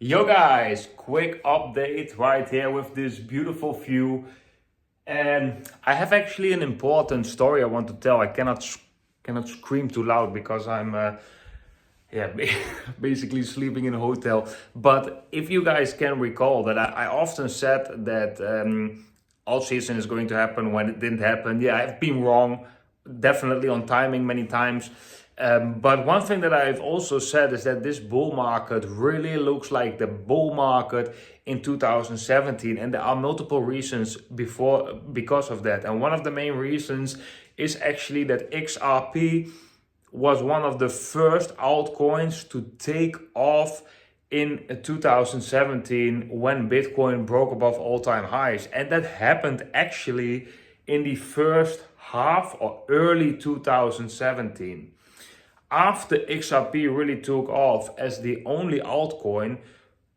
Yo guys, quick update right here with this beautiful view. And I have actually an important story I want to tell. I cannot scream too loud because I'm basically sleeping in a hotel. But if you guys can recall that I often said that alt season is going to happen when it didn't happen. Yeah, I've been wrong, definitely on timing many times. But one thing that I've also said is that this bull market really looks like the bull market in 2017, and there are multiple reasons because of that. And one of the main reasons is actually that XRP was one of the first altcoins to take off in 2017 when Bitcoin broke above all-time highs. And that happened actually in the first half or early 2017. After XRP really took off as the only altcoin,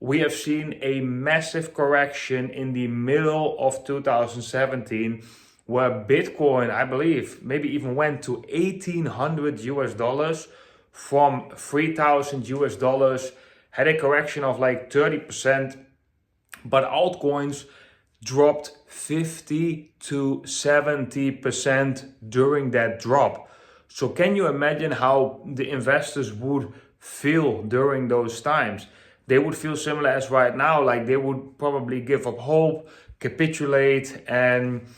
we have seen a massive correction in the middle of 2017 where Bitcoin, I believe, maybe even went to $1,800 from $3,000, had a correction of like 30%, but altcoins dropped 50 to 70% during that drop. So can you imagine how the investors would feel during those times? They would feel similar as right now, like they would probably give up hope, capitulate, and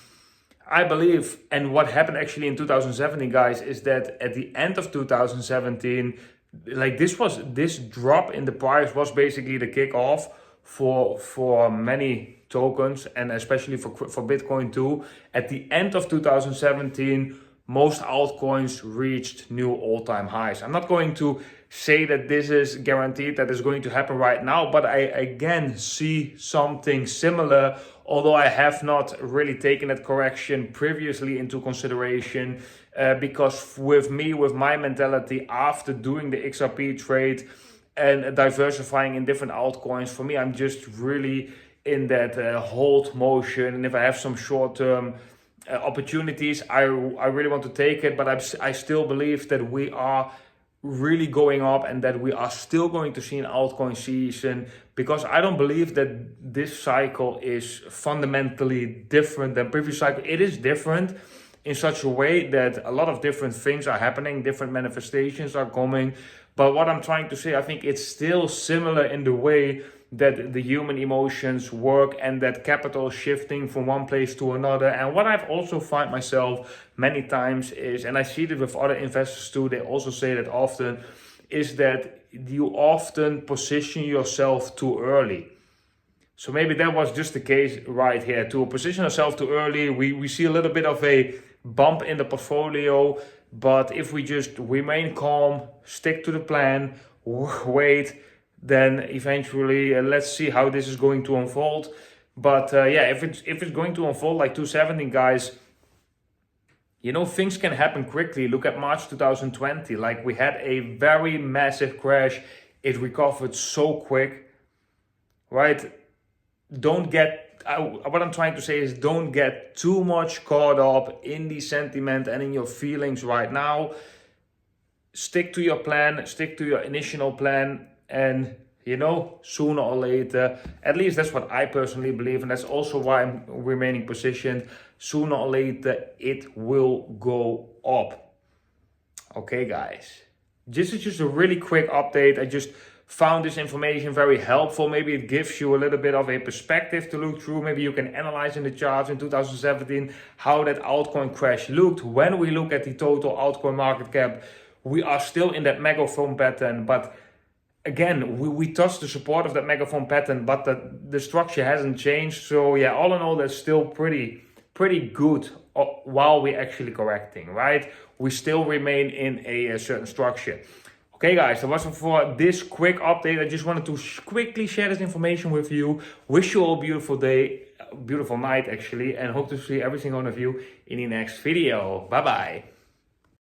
I believe, and what happened actually in 2017, guys, is that at the end of 2017, like this drop in the price was basically the kickoff for many tokens, and especially for Bitcoin too. At the end of 2017, most altcoins reached new all-time highs. I'm not going to say that this is guaranteed that is going to happen right now, but I again see something similar, although I have not really taken that correction previously into consideration, because with my mentality after doing the XRP trade and diversifying in different altcoins, for me, I'm just really in that hold motion. And if I have some short-term opportunities, I really want to take it, but I still believe that we are really going up and that we are still going to see an altcoin season, because I don't believe that this cycle is fundamentally different than previous cycle. It is different in such a way that a lot of different things are happening, different manifestations are coming. But what I'm trying to say, I think it's still similar in the way that the human emotions work and that capital shifting from one place to another. And what I've also find myself many times is, and I see it with other investors too, they also say that often, is that you often position yourself too early. So maybe that was just the case right here. To position yourself too early, we see a little bit of a bump in the portfolio, but if we just remain calm, stick to the plan, wait, then eventually let's see how this is going to unfold. But if it's going to unfold like 217, guys, you know, things can happen quickly. Look at March 2020, like we had a very massive crash. It recovered so quick, right? What I'm trying to say is don't get too much caught up in the sentiment and in your feelings right now. Stick to your plan, stick to your initial plan, and you know, sooner or later, at least that's what I personally believe, and that's also why I'm remaining positioned, sooner or later it will go up. Okay guys, this is just a really quick update. I just found this information very helpful. Maybe it gives you a little bit of a perspective to look through. Maybe you can analyze in the charts in 2017 how that altcoin crash looked. When we look at the total altcoin market cap, we are still in that megaphone pattern, but again, we touched the support of that megaphone pattern, but the structure hasn't changed. So yeah, all in all, that's still pretty good while we're actually correcting, right? We still remain in a certain structure. Okay guys, that was it for this quick update. I just wanted to quickly share this information with you. Wish you all a beautiful day, beautiful night actually, and hope to see every single one of you in the next video. Bye bye.